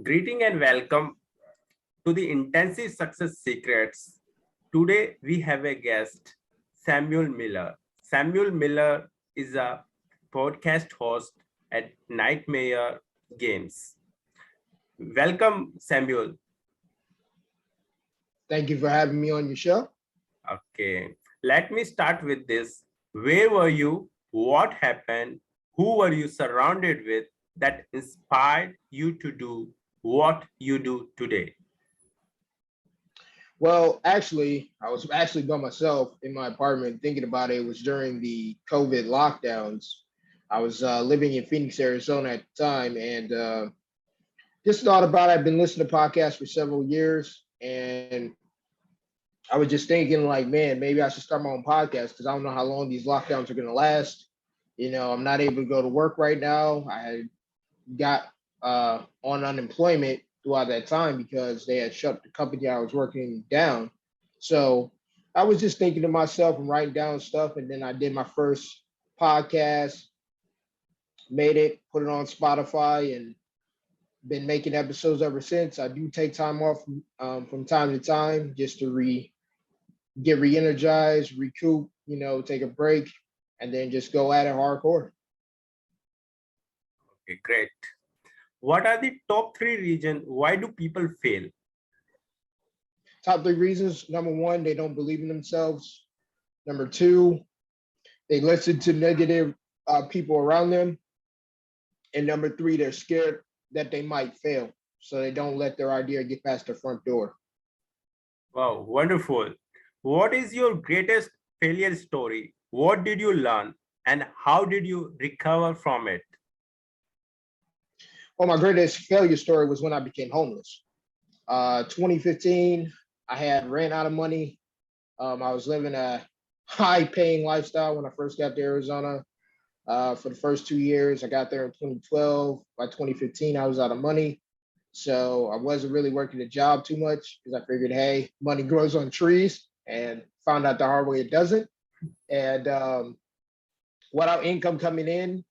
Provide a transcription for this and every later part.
Greeting and welcome to the Intensive Success Secrets. Today we have a guest, Samuel Miller. Samuel Miller is a podcast host at Nightmare Games. Welcome, Samuel. Thank you for having me on your show. Okay, let me start with this. Where were you? What happened? Who were you surrounded with that inspired you to do what you do today? Well, actually, I was actually by myself in my apartment thinking about it. It was during the COVID lockdowns. I was living in Phoenix, Arizona at the time, and just thought about it. I've been listening to podcasts for several years, and I was just thinking, like, man, maybe I should start my own podcast because I don't know how long these lockdowns are going to last. I'm not able to go to work right now. I had got on unemployment throughout that time because they had shut the company I was working down. So I was just thinking to myself and writing down stuff. And then I did my first podcast, made it, put it on Spotify, and been making episodes ever since. I do take time off from time to time just to get re-energized, recoup, take a break, and then just go at it hardcore. Okay, great. What are the top three reasons why do people fail? Top three reasons. Number one, they don't believe in themselves. Number two, they listen to negative people around them. And number three, they're scared that they might fail. So they don't let their idea get past their front door. Wow, wonderful. What is your greatest failure story? What did you learn and how did you recover from it? Well, my greatest failure story was when I became homeless. 2015, I had ran out of money. I was living a high-paying lifestyle when I first got to Arizona. For the first 2 years, I got there in 2012. By 2015, I was out of money. So I wasn't really working a job too much because I figured, hey, money grows on trees, and found out the hard way it doesn't. And without income coming in,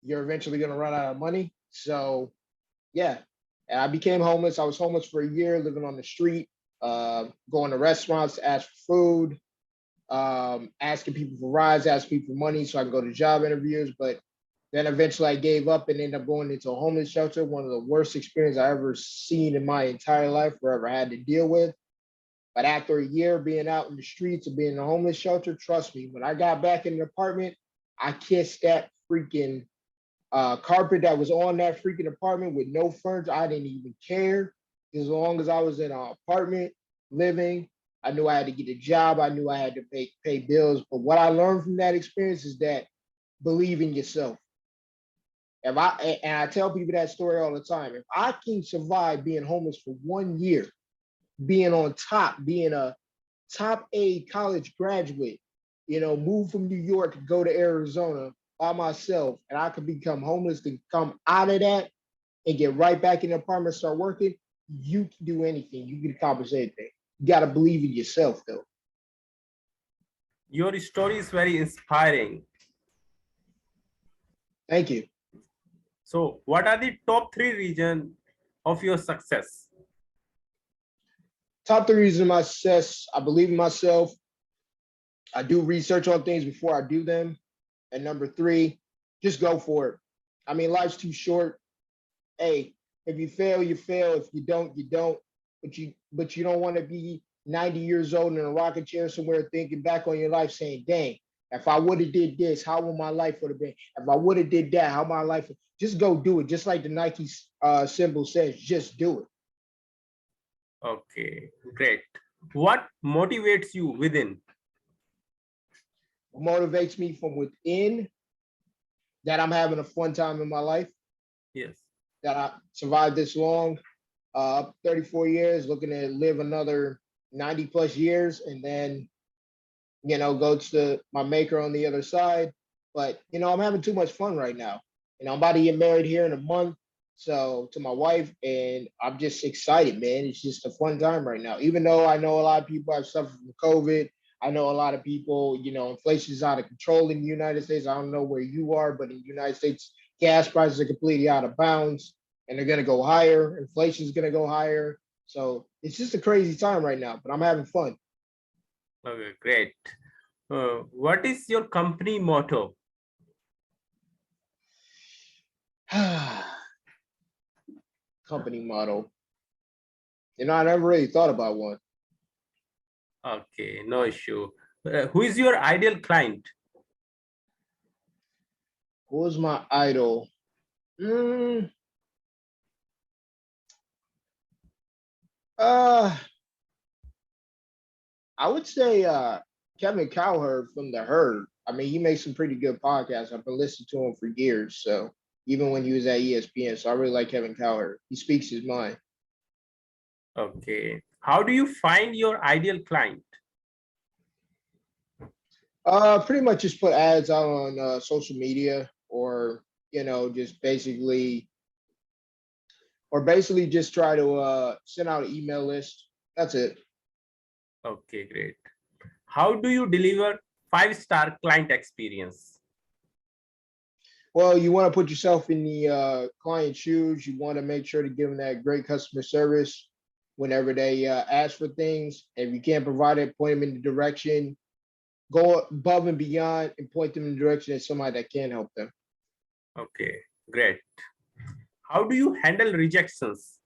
you're eventually going to run out of money. So, yeah. And I became homeless. I was homeless for a year, living on the street, going to restaurants to ask for food, asking people for rides, asking people for money so I can go to job interviews. But then eventually I gave up and ended up going into a homeless shelter, one of the worst experiences I ever seen in my entire life or ever had to deal with. But after a year being out in the streets and being in a homeless shelter, trust me, when I got back in the apartment, I kissed that freaking carpet that was on that freaking apartment with no furniture. I didn't even care. As long as I was in an apartment living, I knew I had to get a job. I knew I had to pay bills. But what I learned from that experience is that believe in yourself. And I tell people that story all the time. If I can survive being homeless for 1 year, being on top, being a top A college graduate, move from New York to go to Arizona by myself, and I could become homeless to come out of that and get right back in the apartment, start working, you can do anything. You can accomplish anything. You got to believe in yourself, though. Your story is very inspiring. Thank you. So, what are the top three reasons of your success? Top three reasons of my success: I believe in myself. I do research on things before I do them. And number three, just go for it. I mean, life's too short. Hey, if you fail, you fail. If you don't, you don't. But you don't want to be 90 years old in a rocking chair somewhere thinking back on your life saying, dang, if I would have did this, how would my life would have been? If I would have did that, how my life would... Just go do it. Just like the Nike symbol says, just do it. Okay, great. What motivates you within? What motivates me from within, that I'm having a fun time in my life, Yes. that I survived this long, 34 years, looking to live another 90 plus years, and then, go to my maker on the other side. But, I'm having too much fun right now. I'm about to get married here in a month. So to my wife, and I'm just excited, man. It's just a fun time right now. Even though I know a lot of people have suffered from COVID, I know a lot of people, inflation is out of control in the United States. I don't know where you are, but in the United States, gas prices are completely out of bounds. and they're going to go higher. Inflation is going to go higher. So it's just a crazy time right now, but I'm having fun. Okay, great. What is your company motto? Company motto. I never really thought about one. Okay, no issue. Who is your ideal client? Who was my idol? Mm, uh, I would say Kevin Cowherd from The Herd. I mean, he makes some pretty good podcasts. I've been listening to him for years. So even when he was at ESPN, so I really like Kevin Cowherd. He speaks his mind. Okay. How do you find your ideal client? Pretty much just put ads out on social media, or just basically just try to send out an email list. That's it. Okay, great. How do you deliver five-star client experience? Well, you want to put yourself in the client's shoes. You want to make sure to give them that great customer service whenever they ask for things. If you can't provide it, point them in the direction. Go above and beyond and point them in the direction of somebody that can help them. Okay, great. How do you handle rejections?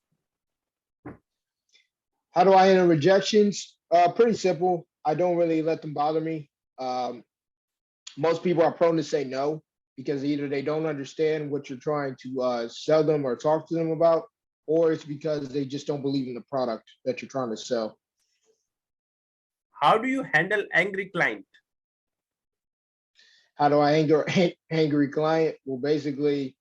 How do I handle rejections? Pretty simple. I don't really let them bother me. Most people are prone to say no because either they don't understand what you're trying to sell them or talk to them about, or it's because they just don't believe in the product that you're trying to sell. How do you handle angry client? How do I anger angry client? Well, basically,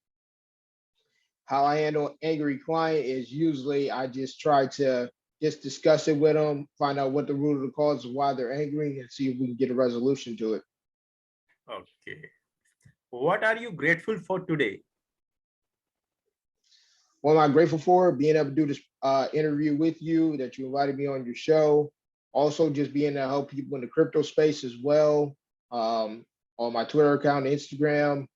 how I handle angry client is usually I just try to just discuss it with them, find out what the root of the cause of why they're angry, and see if we can get a resolution to it. Okay. What are you grateful for today? What am I grateful for? Being able to do this interview with you, that you invited me on your show. Also, just being able to help people in the crypto space as well. On my Twitter account, Instagram.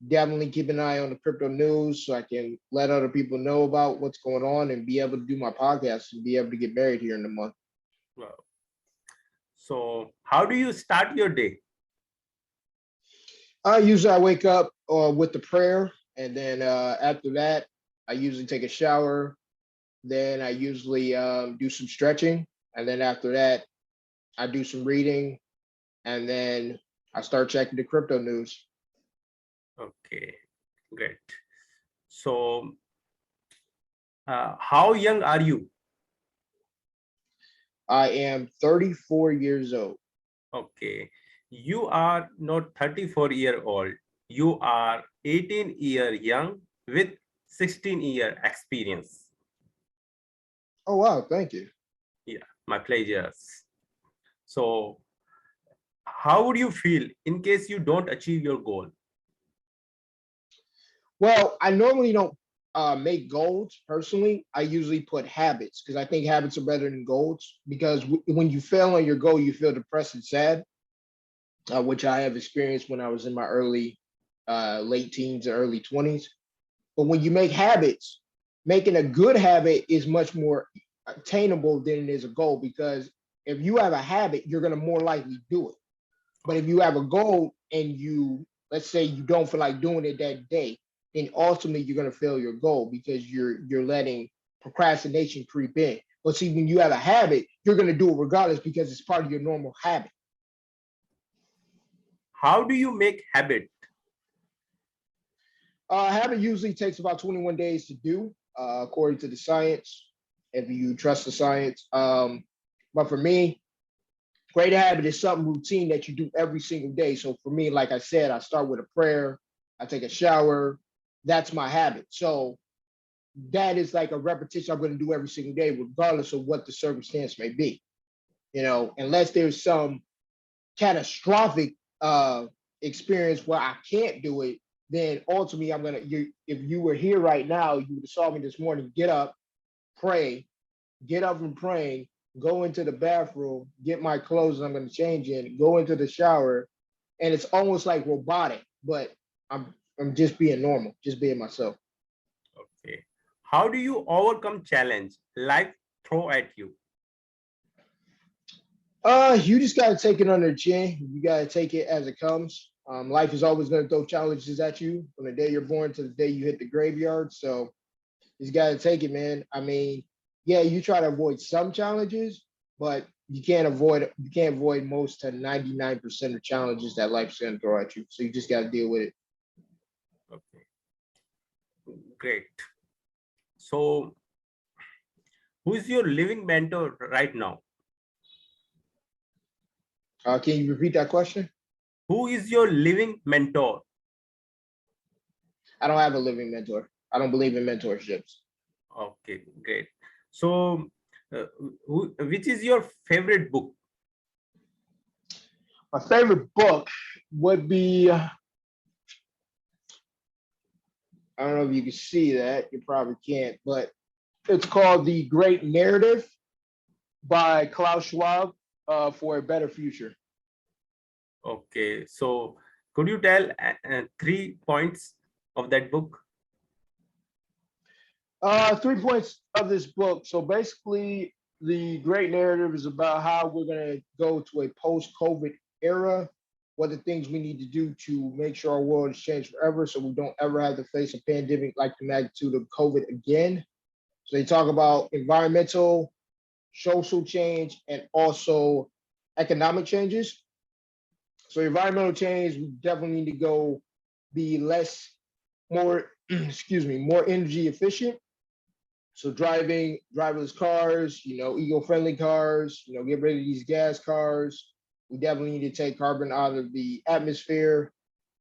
Definitely keep an eye on the crypto news so I can let other people know about what's going on and be able to do my podcast and be able to get married here in a month. Wow. So how do you start your day? Usually I wake up with the prayer, and then after that, I usually take a shower. Then I usually do some stretching, and then after that, I do some reading, and then I start checking the crypto news. Okay, great. So how young are you? I am 34 years old. Okay, you are not 34-year-old. You are 18-year young with 16-year experience. Oh, wow. Thank you. Yeah, my pleasure. So how would you feel in case you don't achieve your goal? Well, I normally don't make goals personally. I usually put habits because I think habits are better than goals, because when you fail on your goal, you feel depressed and sad, which I have experienced when I was in my late teens or early 20s. But when you make habits, making a good habit is much more attainable than it is a goal, because if you have a habit, you're going to more likely do it. But if you have a goal and let's say you don't feel like doing it that day, then ultimately you're going to fail your goal because you're letting procrastination creep in. But see, when you have a habit, you're going to do it regardless because it's part of your normal habit. How do you make habit? Habit usually takes about 21 days to do, according to the science, if you trust the science. But for me, great habit is something routine that you do every single day. So for me, like I said, I start with a prayer, I take a shower. That's my habit. So that is like a repetition I'm going to do every single day, regardless of what the circumstance may be. Unless there's some catastrophic experience where I can't do it, then ultimately if you were here right now, you would have saw me this morning, get up, pray, get up from praying, go into the bathroom, get my clothes I'm going to change in, go into the shower, and it's almost like robotic, but I'm just being normal, just being myself. Okay. How do you overcome challenge life throw at you? You just gotta take it on the chin. You gotta take it as it comes. Life is always gonna throw challenges at you from the day you're born to the day you hit the graveyard. So you just gotta take it, man. I mean, yeah, you try to avoid some challenges, but you can't avoid most to 99% of challenges that life's gonna throw at you. So you just gotta deal with it. Okay, great. So, who is your living mentor right now? Can you repeat that question? Who is your living mentor? I don't have a living mentor. I don't believe in mentorships. Okay, great. So, which is your favorite book? My favorite book would be, I don't know if you can see that. You probably can't, but it's called The Great Narrative by Klaus Schwab, for a better future. Okay, so could you tell 3 points of that book? 3 points of this book. So basically, The Great Narrative is about how we're going to go to a post-COVID era, what the things we need to do to make sure our world has changed forever so we don't ever have to face a pandemic like the magnitude of COVID again. So they talk about environmental, social change, and also economic changes. So environmental change, we definitely need to go be more, excuse me, more energy efficient. So driving driverless cars, eco-friendly cars, get rid of these gas cars. We definitely need to take carbon out of the atmosphere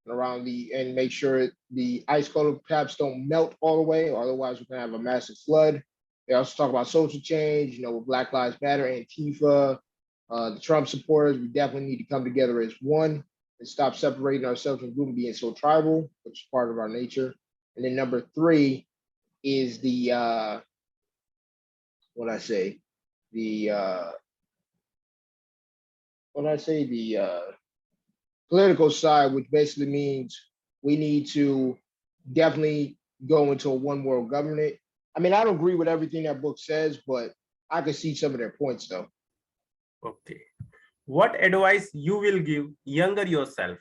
and make sure the ice coated caps don't melt all the way, or otherwise we're gonna have a massive flood. They also talk about social change, with Black Lives Matter, Antifa, the Trump supporters. We definitely need to come together as one and stop separating ourselves from group and being so tribal, which is part of our nature. And then number 3 is the what I say, the political side, which basically means we need to definitely go into a one world government. I mean, I don't agree with everything that book says, but I can see some of their points though. Okay. What advice you will give younger yourself?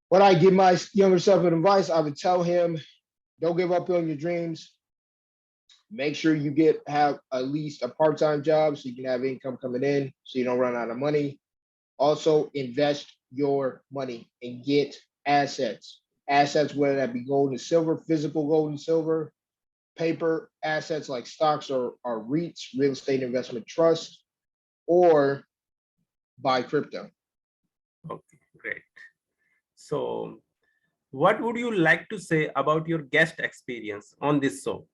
What I give my younger self advice, I would tell him, don't give up on your dreams. Make sure you have at least a part-time job so you can have income coming in so you don't run out of money. Also, invest your money and get assets. Assets, whether that be gold and silver, physical gold and silver, paper assets like stocks or REITs, real estate investment trust, or buy crypto. Okay, great. So, what would you like to say about your guest experience on this show?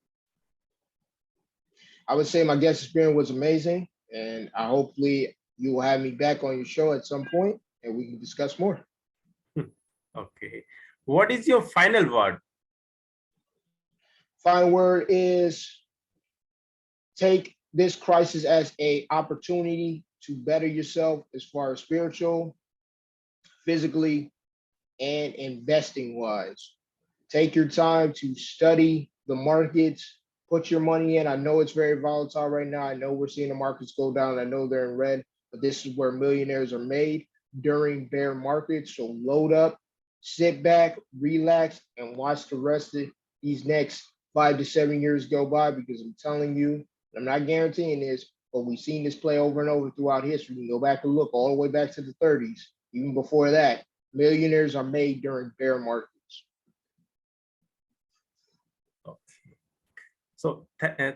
I would say my guest experience was amazing, and hopefully you will have me back on your show at some point and we can discuss more. Okay. What is your final word? Final word is take this crisis as an opportunity to better yourself as far as spiritual, physically, and investing wise. Take your time to study the markets, put your money in. I know it's very volatile right now. I know we're seeing the markets go down. I know they're in red, but this is where millionaires are made during bear markets. So load up, sit back, relax, and watch the rest of these next 5 to 7 years go by, because I'm telling you, I'm not guaranteeing this, but we've seen this play over and over throughout history. You can go back and look all the way back to the 30s, even before that. Millionaires are made during bear markets. Okay. So,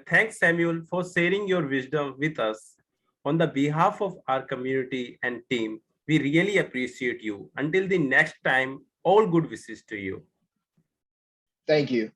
thanks, Samuel, for sharing your wisdom with us. On the behalf of our community and team, we really appreciate you. Until the next time, all good wishes to you. Thank you.